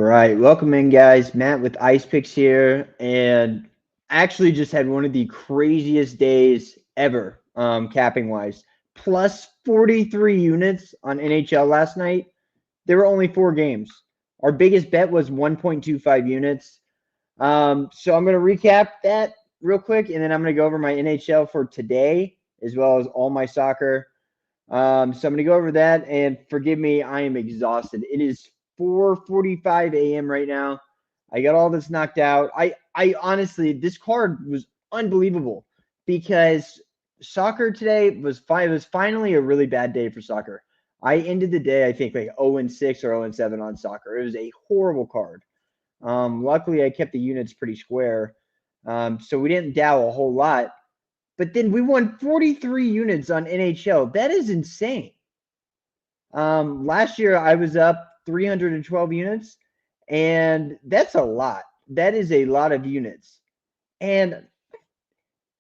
right, welcome in, guys. Matt with Ice Picks here, and actually just had one of the craziest days ever, capping wise. Plus 43 units on NHL last night. There were only 4 games. Our biggest bet was 1.25 units. So I'm going to recap that real quick, and then I'm going to go over my NHL for today, as well as all my soccer. So I'm going to go over that, and forgive me, I am exhausted. It is 4:45 a.m. right now. I got all this knocked out. I honestly, this card was unbelievable because soccer today was fine. It was finally a really bad day for soccer. I ended the day, I think, like 0-6 or 0-7 on soccer. It was a horrible card. Luckily, I kept the units pretty square, so we didn't dow a whole lot. But then we won 43 units on NHL. That is insane. Last year I was up 312 units, and that's a lot. That is a lot of units. And I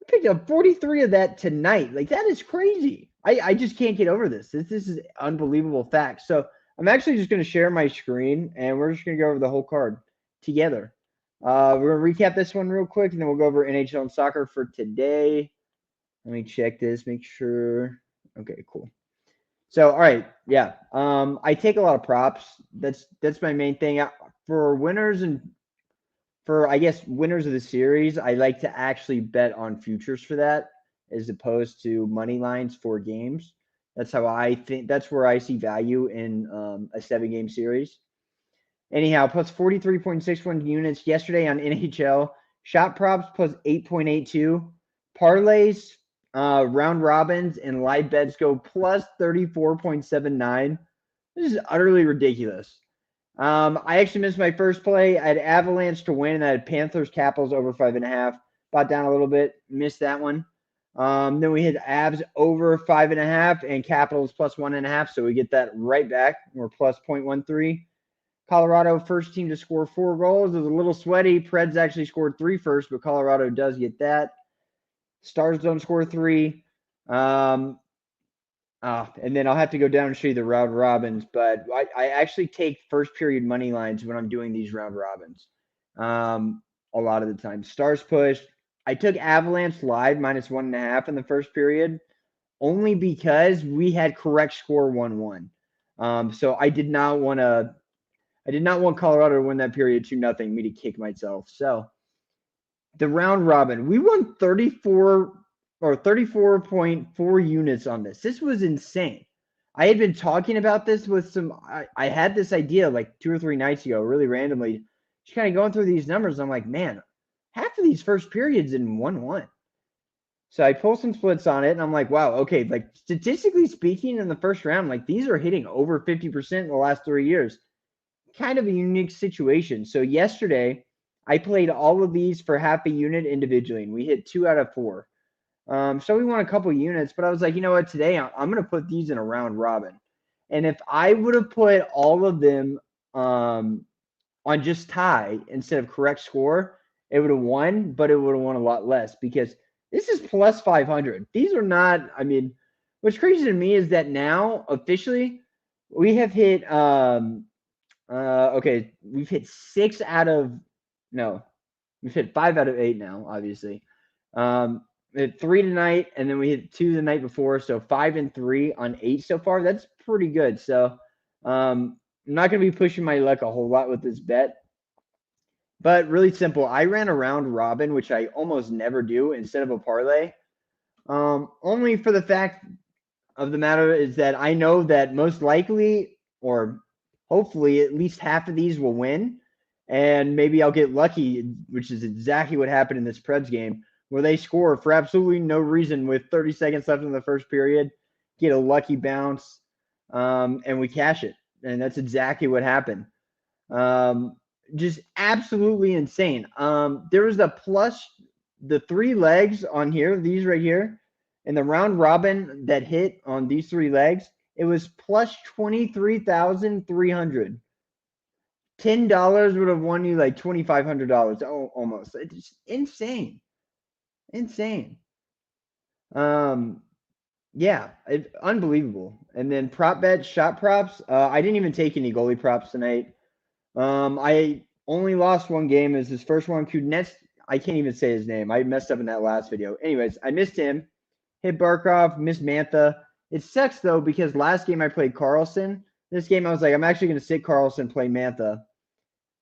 picked up 43 of that tonight. Like, that is crazy. I just can't get over this. This is unbelievable fact. So I'm actually just going to share my screen, and we're just going to go over the whole card together. We're going to recap this one real quick, and then we'll go over NHL and soccer for today. Let me check this, make sure. Okay, cool. So, all right, yeah. I take a lot of props. That's my main thing. For winners and for, I guess, winners of the series, I like to actually bet on futures for that as opposed to money lines for games. That's how I think. That's where I see value in a 7-game series. Anyhow, plus 43.61 units yesterday on NHL. Shot props plus 8.82. Parlays, round robins, and live bets go plus 34.79. This is utterly ridiculous. I actually missed my first play. I had Avalanche to win, and I had Panthers Capitals over 5.5. Bought down a little bit, missed that one. Then we hit Avs over 5.5 and Capitals plus 1.5. So we get that right back. We're plus 0.13. Colorado, first team to score 4 goals. It was a little sweaty. Preds actually scored 3 first, but Colorado does get that. Stars don't score 3. And then I'll have to go down and show you the round robins, but I actually take first period money lines when I'm doing these round robins. A lot of the time. Stars pushed. I took Avalanche live minus 1.5 in the first period, only because we had correct score 1-1. So I did not want Colorado to win that period 2-0, me to kick myself. So the round robin, we won 34.4 units on this. This was insane. I had been talking about this with I had this idea like 2 or 3 nights ago, really randomly, just kind of going through these numbers. I'm like, man, half of these first periods in 1-1. So I pull some splits on it, and I'm like, wow, okay, like statistically speaking, in the first round, like these are hitting over 50% in the last 3 years. Kind of a unique situation. So yesterday, I played all of these for half a unit individually, and we hit 2 out of 4. So we won a couple units, but I was like, you know what? Today I'm going to put these in a round robin. And if I would have put all of them on just tie instead of correct score, it would have won, but it would have won a lot less because this is plus 500. These are not, I mean, what's crazy to me is that now officially we have hit, okay, we've hit 6 out of, no, we've hit 5 out of 8 now, obviously. We hit 3 tonight, and then we hit 2 the night before, so 5 and 3 on 8 so far. That's pretty good. So I'm not going to be pushing my luck a whole lot with this bet, but really simple. I ran a round robin, which I almost never do, instead of a parlay, only for the fact of the matter is that I know that most likely, or hopefully, at least half of these will win, and maybe I'll get lucky, which is exactly what happened in this Preds game, where they score for absolutely no reason with 30 seconds left in the first period, get a lucky bounce, and we cash it. And that's exactly what happened. Just absolutely insane. There was the 3 legs on here, these right here, and the round robin that hit on these 3 legs, it was plus 23,300. $10 would have won you like $2,500. Oh, almost. It's insane. Insane. Yeah, unbelievable. And then prop bet, shot props. I didn't even take any goalie props tonight. I only lost one game. It was his first one. Kudnets. I can't even say his name. I messed up in that last video. Anyways, I missed him. Hit Barkov, missed Mantha. It sucks though because last game I played Carlson. This game I was like, I'm actually going to sit Carlson, play Mantha.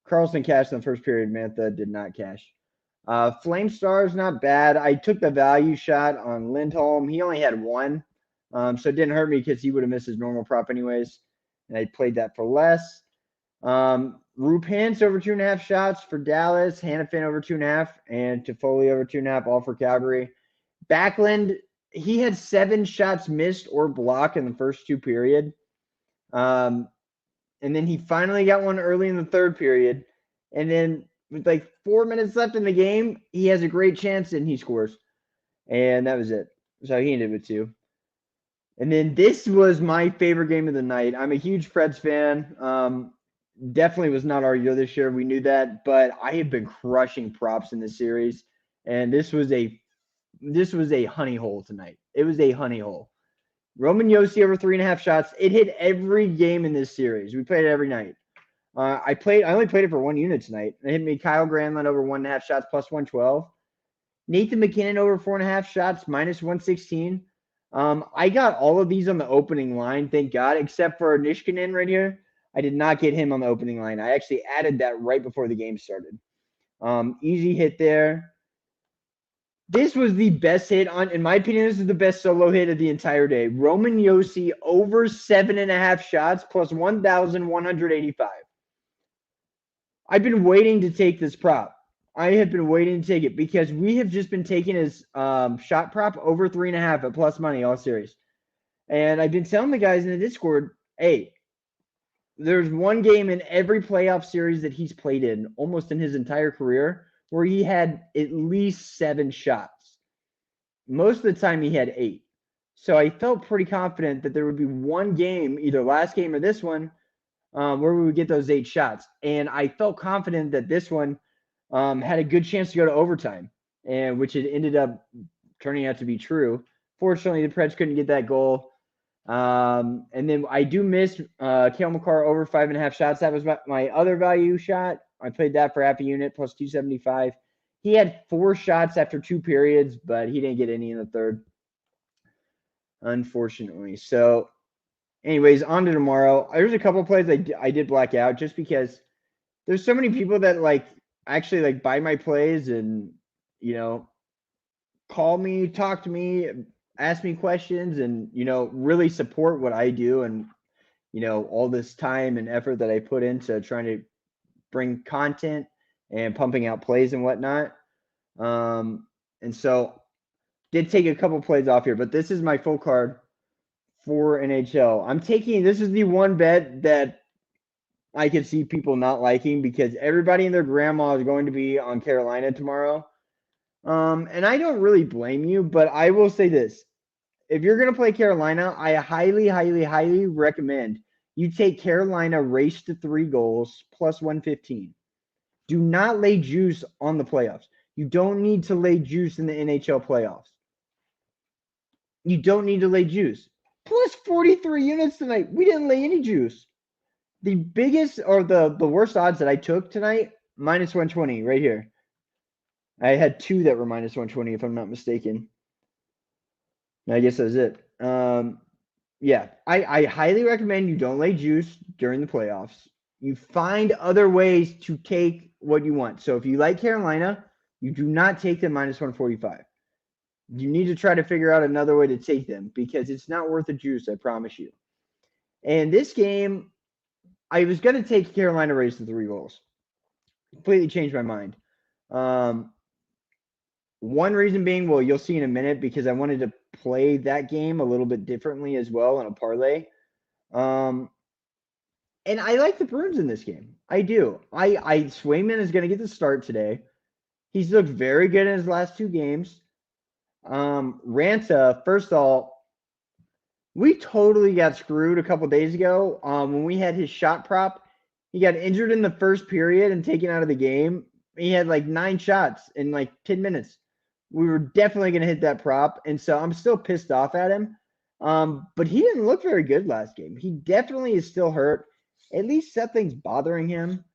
Carlson cashed in the first period. Mantha did not cash. Flame Star is not bad. I took the value shot on Lindholm. He only had one, so it didn't hurt me because he would have missed his normal prop anyways. And I played that for less. Rupance over 2.5 shots for Dallas. Hannafin over 2.5, and Toffoli over 2.5, all for Calgary. Backlund, he had 7 shots missed or blocked in the first 2 period. And then he finally got one early in the 3rd period. And then with like 4 minutes left in the game, he has a great chance and he scores. And that was it. So he ended with 2. And then this was my favorite game of the night. I'm a huge Preds fan. Definitely was not our year this year. We knew that, but I have been crushing props in this series. And this was a honey hole tonight. It was a honey hole. Roman Josi over 3.5 shots. It hit every game in this series. We played it every night. I only played it for 1 unit tonight. It hit me Kyle Granlund over 1.5 shots plus 112. Nathan McKinnon over 4.5 shots minus 116. I got all of these on the opening line, thank God, except for Nishkinen right here. I did not get him on the opening line. I actually added that right before the game started. Easy hit there. This was the best hit in my opinion, this is the best solo hit of the entire day. Roman Josi over 7.5 shots plus 1,185. I've been waiting to take this prop. I have been waiting to take it because we have just been taking his shot prop over 3.5 at plus money all series. And I've been telling the guys in the Discord, hey, there's one game in every playoff series that he's played in, almost in his entire career, where he had at least 7 shots. Most of the time he had 8. So I felt pretty confident that there would be one game, either last game or this one, where we would get those 8 shots. And I felt confident that this one had a good chance to go to overtime, and which it ended up turning out to be true. Fortunately, the Preds couldn't get that goal. And then I do miss Cale Makar over 5.5 shots. That was my other value shot. I played that for half a unit plus 275. He had 4 shots after 2 periods, but he didn't get any in the 3rd, unfortunately. So anyways, on to tomorrow. There's a couple plays I did black out just because there's so many people that actually buy my plays and call me, talk to me, ask me questions, and really support what I do and all this time and effort that I put into trying to bring content and pumping out plays and whatnot. And so did take a couple plays off here, but this is my full card for NHL. This is the one bet that I could see people not liking because everybody and their grandma is going to be on Carolina tomorrow. And I don't really blame you, but I will say this. If you're going to play Carolina, I highly, highly, highly recommend you take Carolina race to 3 goals plus 115. Do not lay juice on the playoffs. You don't need to lay juice in the NHL playoffs. You don't need to lay juice. Plus 43 units tonight. We didn't lay any juice. The biggest or the worst odds that I took tonight, minus 120 right here. I had 2 that were minus 120 if I'm not mistaken. I guess that's it. Yeah, I highly recommend you don't lay juice during the playoffs. You find other ways to take what you want. So if you like Carolina, you do not take them minus 145. You need to try to figure out another way to take them because it's not worth the juice, I promise you. And this game, I was going to take Carolina race to 3 goals. Completely changed my mind. One reason being, well, you'll see in a minute, because I wanted to play that game a little bit differently as well on a parlay. And I like the Bruins in this game. I do. Swayman is going to get the start today. He's looked very good in his last 2 games. Ranta, first of all, we totally got screwed a couple days ago when we had his shot prop. He got injured in the first period and taken out of the game. He had 9 shots in 10 minutes. We were definitely going to hit that prop, and so I'm still pissed off at him. But he didn't look very good last game. He definitely is still hurt. At least something's bothering him.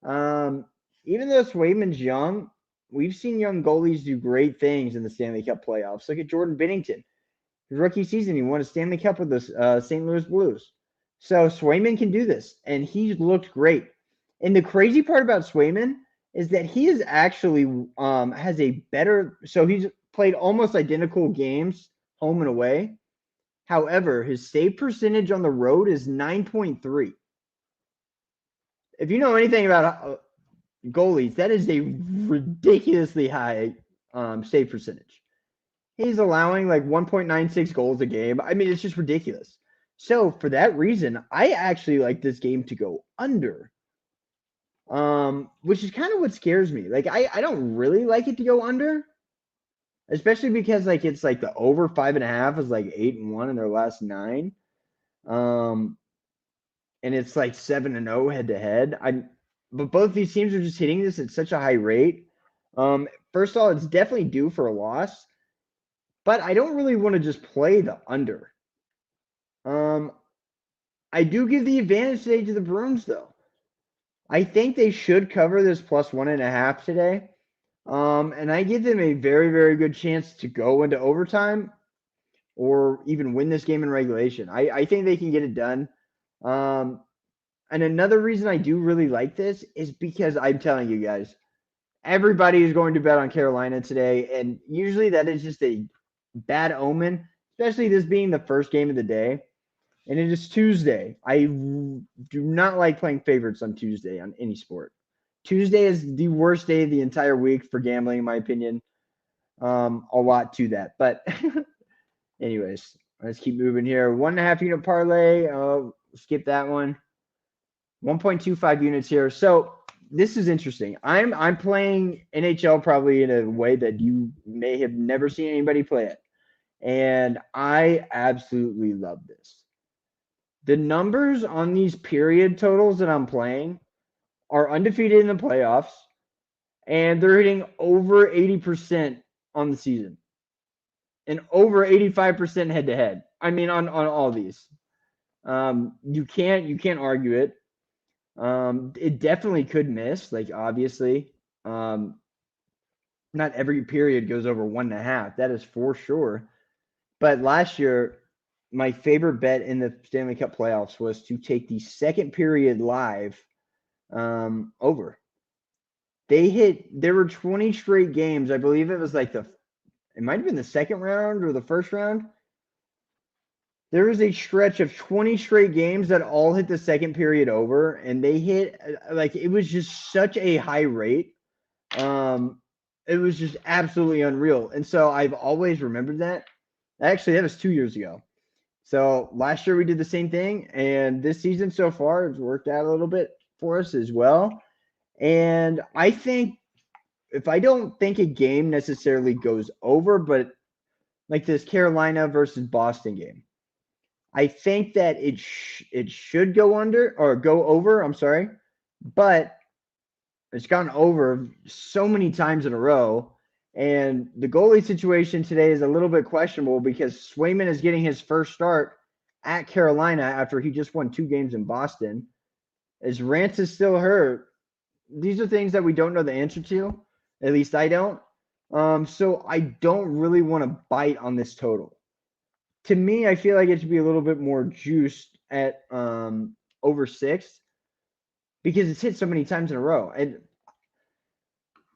Even though Swayman's young, we've seen young goalies do great things in the Stanley Cup playoffs. Look at Jordan Binnington. His rookie season, he won a Stanley Cup with the St. Louis Blues. So Swayman can do this, and he's looked great. And the crazy part about Swayman is that he is actually has a better. So he's played almost identical games home and away. However, his save percentage on the road is 9.3. If you know anything about goalies, that is a ridiculously high save percentage. He's allowing like 1.96 goals a game. I mean, it's just ridiculous. So for that reason, I actually like this game to go under. Which is kind of what scares me. Like I don't really like it to go under, especially because like it's like the over 5.5 is like 8-1 in their last 9. And it's like 7-0 head to head. But both these teams are just hitting this at such a high rate. First of all, it's definitely due for a loss, but I don't really want to just play the under. I do give the advantage today to the Bruins, though. I think they should cover this plus 1.5 today. And I give them a very, very good chance to go into overtime or even win this game in regulation. I think they can get it done. And another reason I do really like this is because I'm telling you guys, everybody is going to bet on Carolina today. And usually that is just a bad omen, especially this being the first game of the day. And it is Tuesday. I do not like playing favorites on Tuesday on any sport. Tuesday is the worst day of the entire week for gambling, in my opinion. A lot to that. But anyways, let's keep moving here. 1.5 unit parlay. Skip that one. 1.25 units here. So this is interesting. I'm playing NHL probably in a way that you may have never seen anybody play it. And I absolutely love this. The numbers on these period totals that I'm playing are undefeated in the playoffs, and they're hitting over 80% on the season and over 85% head to head. I mean, on all these, you can't argue it. It definitely could miss. Like obviously, not every period goes over 1.5. That is for sure. But last year, my favorite bet in the Stanley Cup playoffs was to take the second period live over. There were 20 straight games. I believe it was like it might have been the second round or the first round. There was a stretch of 20 straight games that all hit the second period over, and they hit like it was just such a high rate. It was just absolutely unreal. And so I've always remembered that. Actually, that was 2 years ago. So last year we did the same thing, and this season so far it's worked out a little bit for us as well. And I think if I don't think a game necessarily goes over, but like this Carolina versus Boston game, I think that it should go under or go over. I'm sorry, but it's gone over so many times in a row. And the goalie situation today is a little bit questionable because Swayman is getting his first start at Carolina after he just won 2 games in Boston. As Rance is still hurt, these are things that we don't know the answer to. At least I don't. So I don't really want to bite on this total. To me, I feel like it should be a little bit more juiced at over 6 because it's hit so many times in a row. And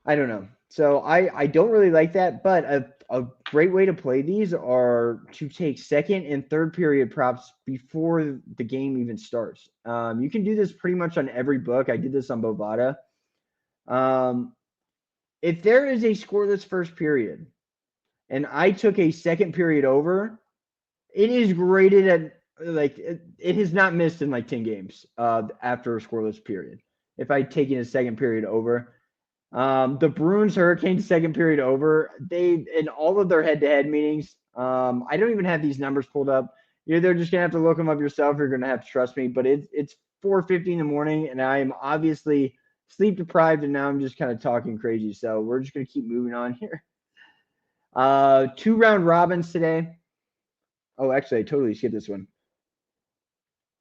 I don't know. So I don't really like that, but a great way to play these are to take second and third period props before the game even starts. You can do this pretty much on every book. I did this on Bovada. If there is a scoreless first period and I took a second period over, it is graded at like it has not missed in like 10 games after a scoreless period. If I'd taken a second period over. The Bruins Hurricanes second period over. They in all of their head-to-head meetings. I don't even have these numbers pulled up. You're either just gonna have to look them up yourself. You're gonna have to trust me. But it's 4:50 in the morning, and I am obviously sleep deprived, and now I'm just kind of talking crazy. So we're just gonna keep moving on here. 2 round robins today. Oh, actually, I totally skipped this one.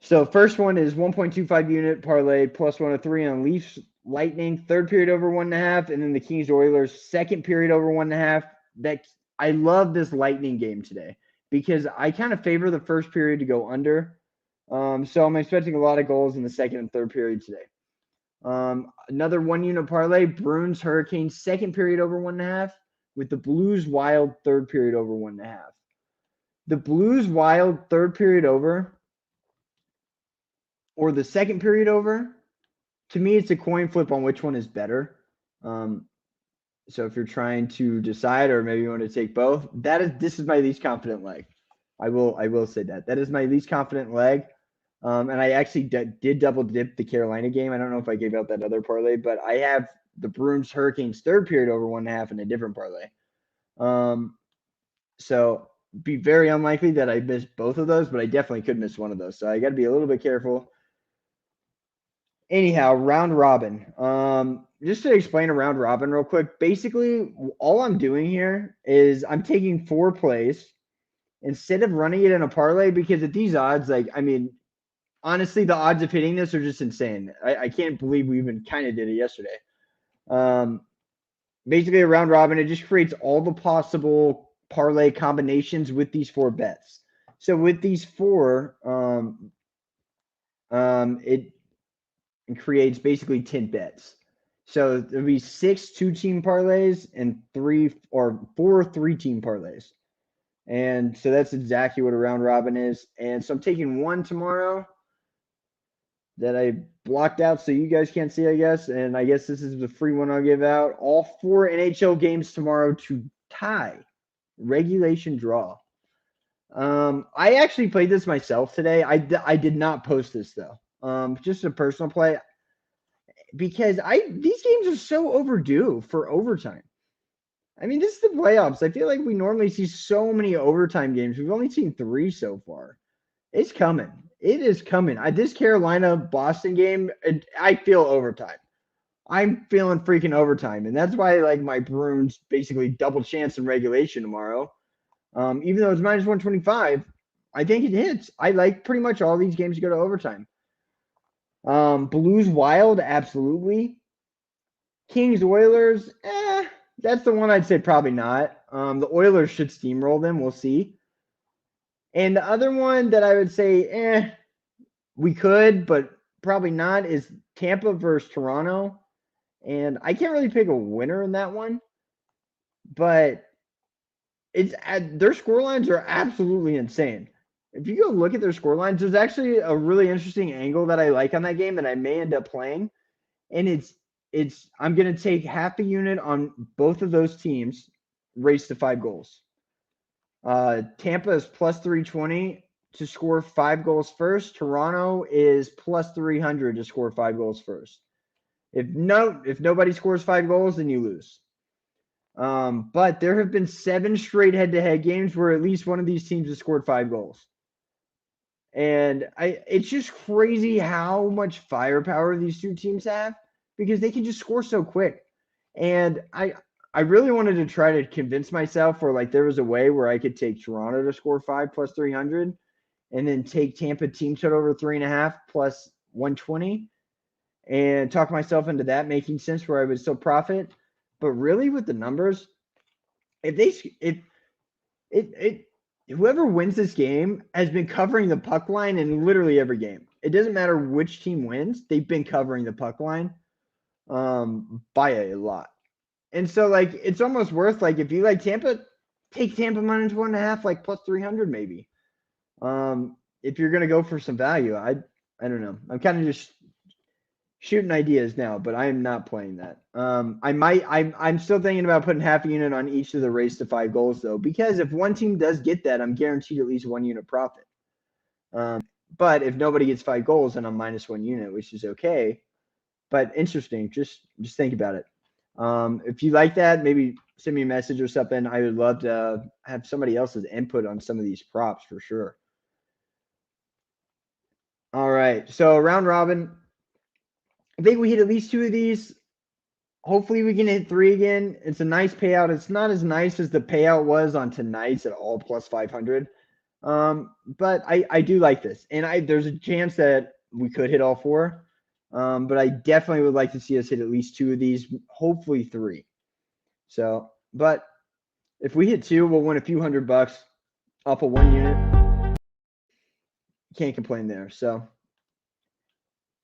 So first one is 1.25 unit parlay plus 103 on Leafs Lightning, third period over 1.5, and then the Kings Oilers, second period over 1.5. That I love this Lightning game today because I kind of favor the first period to go under. So I'm expecting a lot of goals in the second and third period today. Another 1 unit parlay, Bruins Hurricanes, second period over 1.5, with the Blues Wild, third period over 1.5. The Blues Wild, third period over, or the second period over, to me, it's a coin flip on which one is better. So if you're trying to decide, or maybe you want to take both, this is my least confident leg. I will say that is my least confident leg. And I actually did double dip the Carolina game. I don't know if I gave out that other parlay, but I have the Bruins Hurricanes third period over 1.5 in a different parlay. So be very unlikely that I miss both of those, but I definitely could miss one of those. So I got to be a little bit careful. Anyhow, round robin. Just to explain a round robin real quick. Basically, all I'm doing here is I'm taking 4 plays instead of running it in a parlay, because at these odds, like, I mean, honestly, the odds of hitting this are just insane. I can't believe we even kind of did it yesterday. Basically, a round robin, it just creates all the possible parlay combinations with these 4 bets. So with these 4, it creates basically 10 bets. So there'll be 6 2-team parlays and 4 3-team parlays. And so that's exactly what a round robin is. And so I'm taking one tomorrow that I blocked out so you guys can't see, I guess. And I guess this is the free one I'll give out. All 4 NHL games tomorrow to tie. Regulation draw. I actually played this myself today. I did not post this though. Just a personal play, because these games are so overdue for overtime. I mean, this is the playoffs. I feel like we normally see so many overtime games. We've only seen 3 so far. It's coming. It is coming. This Carolina-Boston game, I feel overtime. I'm feeling freaking overtime. And that's why, like, my Bruins basically double chance in regulation tomorrow. Even though it's minus 125, I think it hits. I like pretty much all these games to go to overtime. Blues Wild, absolutely. Kings Oilers, that's the one I'd say probably not. The Oilers should steamroll them. We'll see. And the other one that I would say, we could, but probably not, is Tampa versus Toronto. And I can't really pick a winner in that one, but their scorelines are absolutely insane. If you go look at their scorelines, there's actually a really interesting angle that I like on that game that I may end up playing. And I'm going to take half a unit on both of those teams, race to 5 goals. Tampa is plus 320 to score 5 goals first. Toronto is plus 300 to score 5 goals first. If nobody scores 5 goals, then you lose. But there have been 7 straight head-to-head games where at least one of these teams has scored 5 goals. And it's just crazy how much firepower these 2 teams have, because they can just score so quick. And I really wanted to try to convince myself where, like, there was a way where I could take Toronto to score 5 plus 300 and then take Tampa team total over 3.5 plus 120 and talk myself into that making sense where I would still profit. But really, with the numbers, whoever wins this game has been covering the puck line in literally every game. It doesn't matter which team wins. They've been covering the puck line by a lot. And so, like, it's almost worth, like, if you like Tampa, take Tampa minus 1.5, like plus 300 maybe. If you're gonna go for some value, I don't know. I'm kind of just shooting ideas now, but I am not playing that. I'm still thinking about putting half a unit on each of the race to 5 goals though, because if one team does get that, I'm guaranteed at least 1 unit profit. But if nobody gets 5 goals, then I'm minus 1 unit, which is okay. But interesting. Just think about it. If you like that, maybe send me a message or something. I would love to have somebody else's input on some of these props for sure. All right. So round robin, I think we hit at least 2 of these. Hopefully we can hit 3 again. It's a nice payout. It's not as nice as the payout was on tonight's at all plus 500. But I do like this, and there's a chance that we could hit all four. But I definitely would like to see us hit at least two of these, hopefully three. So, but if we hit two, we'll win a few $100 off of one unit. Can't complain there. So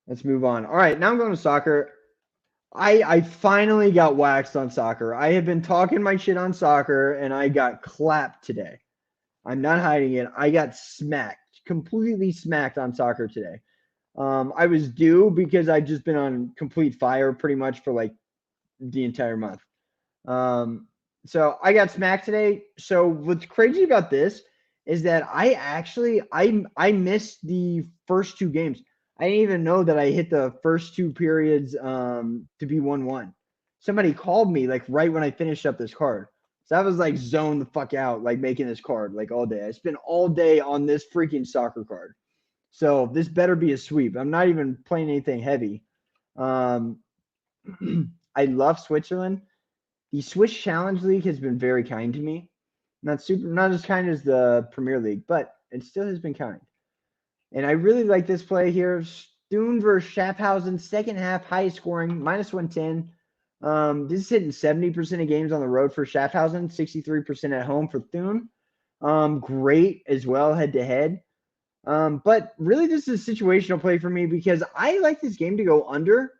let's move on. All right, now I'm going to soccer. I finally got waxed on soccer. I have been talking my shit on soccer, and I got clapped today. I'm not hiding it. I got smacked, completely smacked on soccer today. I was due because I've just been on complete fire pretty much for like the entire month. So I got smacked today. So what's crazy about this is that I missed the first two games. I didn't even know that I hit the first two periods to be 1-1. Somebody called me like right when I finished up this card. So I was like zoned the fuck out, like making this card like all day. I spent all day on this freaking soccer card. So this better be a sweep. I'm not even playing anything heavy. I love Switzerland. The Swiss Challenge League has been very kind to me. Not as kind as the Premier League, but it still has been kind. And I really like this play here. Thun versus Schaffhausen, second half, highest scoring, -110. This is hitting 70% of games on the road for Schaffhausen, 63% at home for Thun. Great as well head to head. But really, this is a situational play for me because I like this game to go under.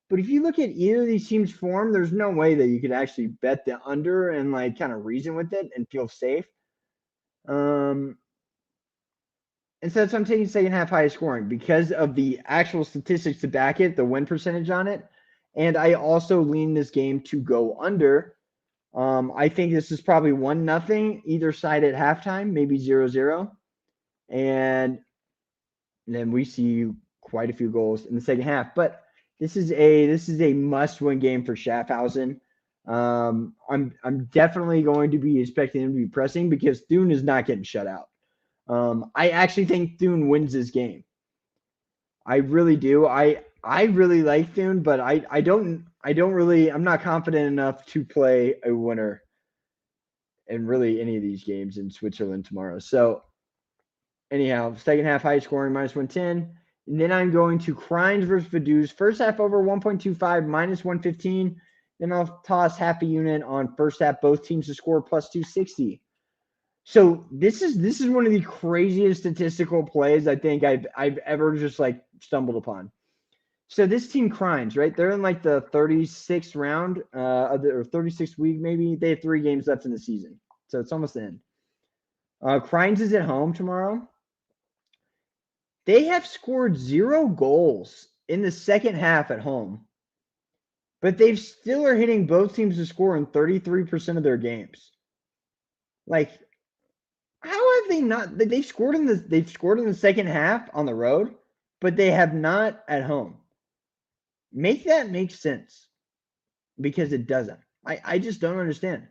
But if you look at either of these teams' form, there's no way that you could actually bet the under and like kind of reason with it and feel safe. Instead, so I'm taking second half highest scoring because of the actual statistics to back it, the win percentage on it. And I also lean this game to go under. I think this is probably 1-0, either side at halftime, maybe 0-0. And then we see quite a few goals in the second half. But this is a must-win game for Schaffhausen. I'm definitely going to be expecting him to be pressing because Thun is not getting shut out. I actually think Thun wins this game. I really do. I really like Thun, but I'm not confident enough to play a winner in really any of these games in Switzerland tomorrow. So anyhow, second half high scoring -110. And then I'm going to Kreins versus Vaduz. First half over 1.25, -115. Then I'll toss half a unit on first half, both teams to score +260. So this is one of the craziest statistical plays I think I've ever just like stumbled upon. So this team Kreins, right? They're in like the 36th round or 36th week maybe. They have 3 games left in the season, so it's almost the end. Kreins is at home tomorrow. They have scored 0 goals in the second half at home, but they still are hitting both teams to score in 33% of their games. Like, how have they not? They've scored in the second half on the road, but they have not at home. Make that make sense, because it doesn't. I just don't understand.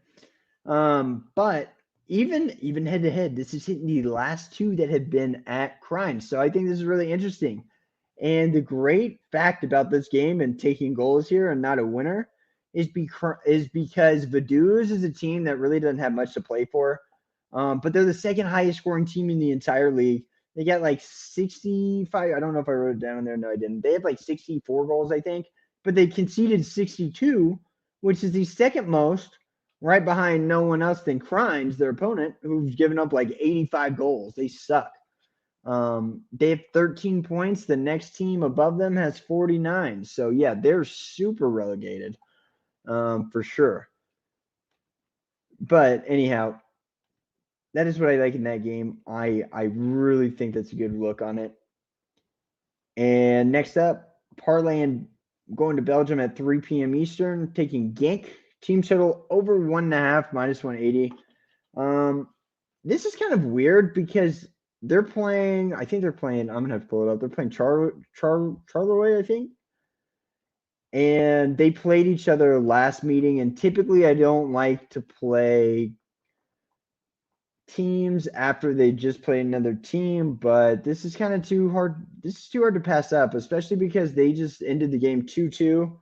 But even head to head, this is hitting the last 2 that have been at Kreins. So I think this is really interesting. And the great fact about this game and taking goals here and not a winner is because Vaduz is a team that really doesn't have much to play for. But they're the second highest scoring team in the entire league. They got like 65. I don't know if I wrote it down there. No, I didn't. They have like 64 goals, I think. But they conceded 62, which is the second most, right behind no one else than Kreins, their opponent, who's given up like 85 goals. They suck. They have 13 points. The next team above them has 49. So, yeah, they're super relegated for sure. But anyhow, that is what I like in that game. I really think that's a good look on it. And next up, Parlay and going to Belgium at 3 p.m. Eastern, taking Genk. Team total over 1.5, -180. This is kind of weird because they're playing, I think they're playing, I'm going to have to pull it up. They're playing Charleroi, I think. And they played each other last meeting. And typically I don't like to play teams after they just play another team, but this is kind of too hard. This is too hard to pass up, especially because they just ended the game 2-2.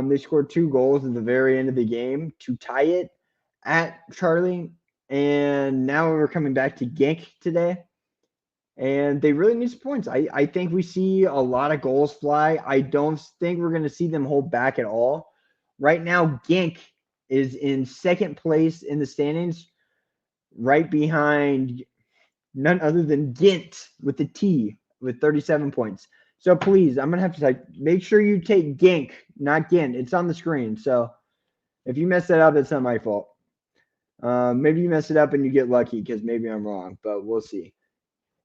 They scored 2 goals at the very end of the game to tie it at Charlie. And now we're coming back to Genk today. And they really need some points. I think we see a lot of goals fly. I don't think we're going to see them hold back at all. Right now, Genk is in second place in the standings, right behind none other than Ghent with the T with 37 points. So please, I'm gonna have to make sure you take Genk, not Ghent. It's on the screen. So if you mess that up, it's not my fault. Maybe you mess it up and you get lucky because maybe I'm wrong, but we'll see.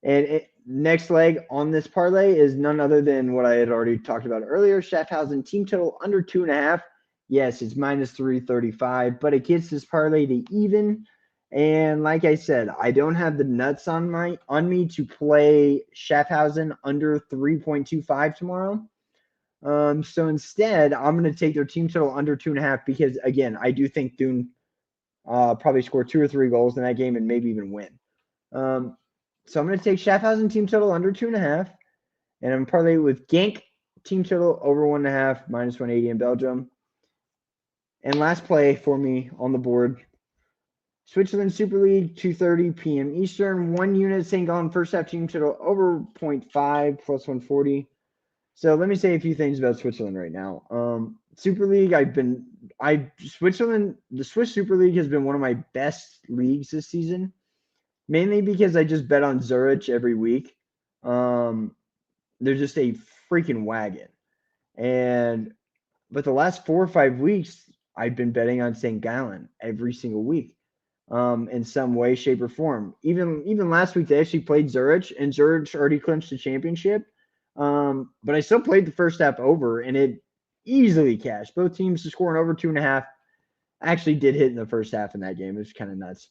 And next leg on this parlay is none other than what I had already talked about earlier. Schaffhausen team total under 2.5. Yes, it's minus 335, but it gets this parlay to even. And like I said, I don't have the nuts on me to play Schaffhausen under 3.25 tomorrow. So instead, I'm going to take their team total under 2.5 because again, I do think Thun probably score 2 or 3 goals in that game and maybe even win. So I'm going to take Schaffhausen team total under 2.5, and I'm parlay with Genk team total over 1.5 minus 180 in Belgium. And last play for me on the board, Switzerland Super League, 2:30 p.m. Eastern, 1 unit St. Gallen first half team total over 0.5 plus 140. So let me say a few things about Switzerland right now. Super League, Switzerland, the Swiss Super League has been one of my best leagues this season. Mainly because I just bet on Zurich every week. They're just a freaking wagon. But the last 4 or 5 weeks, I've been betting on St. Gallen every single week, in some way, shape, or form. Even last week, they actually played Zurich, and Zurich already clinched the championship. But I still played the first half over, and it easily cashed. Both teams are scoring over 2.5. Actually did hit in the first half in that game. It was kind of nuts.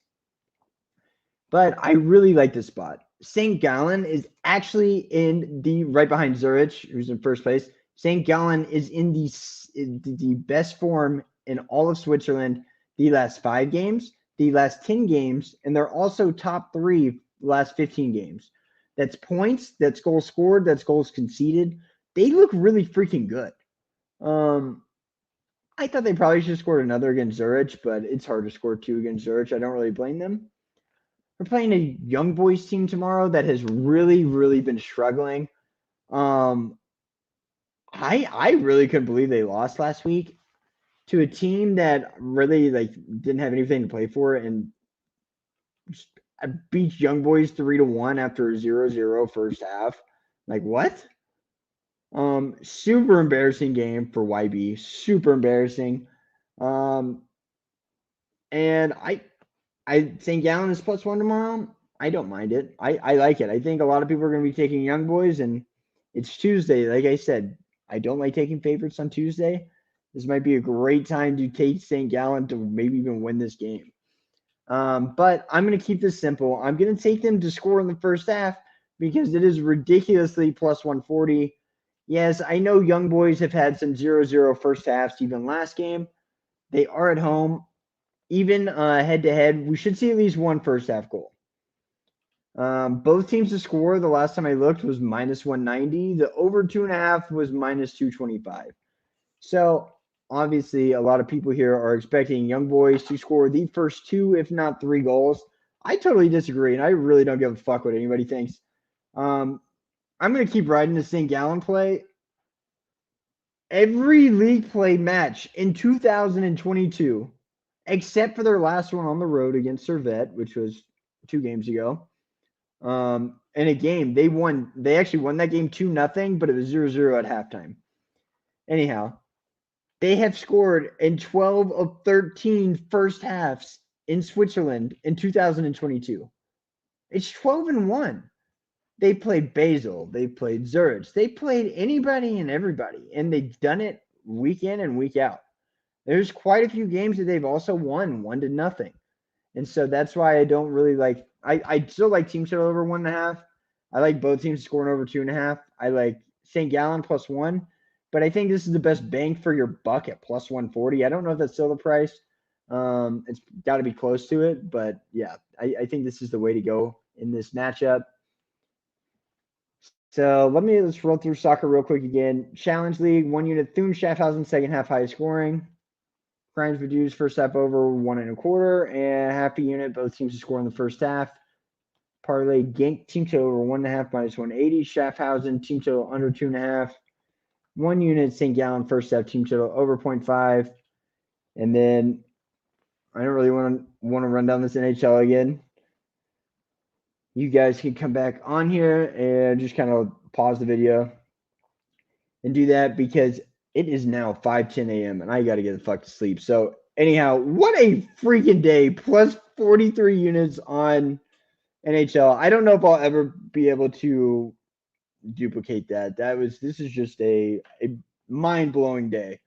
But I really like this spot. St. Gallen is actually in the right behind Zurich, who's in first place. St. Gallen is in the best form in all of Switzerland the last 5 games, the last 10 games, and they're also top 3 the last 15 games. That's points, that's goals scored, that's goals conceded. They look really freaking good. I thought they probably should have scored another against Zurich, but it's hard to score 2 against Zurich. I don't really blame them. We're playing a young boys team tomorrow that has really, really been struggling. I really couldn't believe they lost last week to a team that really didn't have anything to play for and beat young boys 3-1 after a 0-0 first half. Like what? Super embarrassing game for YB. Super embarrassing. And St. Gallen is +1 tomorrow. I don't mind it. I like it. I think a lot of people are going to be taking young boys, and it's Tuesday. Like I said, I don't like taking favorites on Tuesday. This might be a great time to take St. Gallen to maybe even win this game. But I'm going to keep this simple. I'm going to take them to score in the first half because it is ridiculously +140. Yes, I know young boys have had some 0-0 first halves even last game. They are at home. Even head-to-head, we should see at least one first half goal. Both teams to score the last time I looked was -190. The over 2.5 was -225. So obviously, a lot of people here are expecting young boys to score the first 2, if not 3 goals. I totally disagree, and I really don't give a fuck what anybody thinks. I'm going to keep riding the St. Gallen play. Every league play match in 2022, except for their last one on the road against Servette, which was 2 games ago. In a game, they actually won that game 2-0, but it was 0-0 at halftime. Anyhow, they have scored in 12 of 13 first halves in Switzerland in 2022. It's 12-1. They played Basel. They played Zurich. They played anybody and everybody, and they've done it week in and week out. There's quite a few games that they've also won 1-0. And so that's why I don't really like – I still like team total over 1.5. I like both teams scoring over 2.5. I like St. Gallen +1. But I think this is the best bang for your buck at +140. I don't know if that's still the price. It's got to be close to it. But, yeah, I think this is the way to go in this matchup. So let's roll through soccer real quick again. Challenge League, 1 unit, Thun Schaffhausen, second half highest scoring. Crimes reduced first half over 1.25 and half a unit. Both teams to score in the first half. Parlay Gank team total over 1.5 minus 180. Schaffhausen team total under 2.5. 1 unit St. Gallen first half team total over 0.5. And then I don't really want to run down this NHL again. You guys can come back on here and just kind of pause the video and do that because it is now 5:10 a.m. and I got to get the fuck to sleep. So anyhow, what a freaking day. Plus 43 units on NHL. I don't know if I'll ever be able to duplicate that. This is just a mind-blowing day.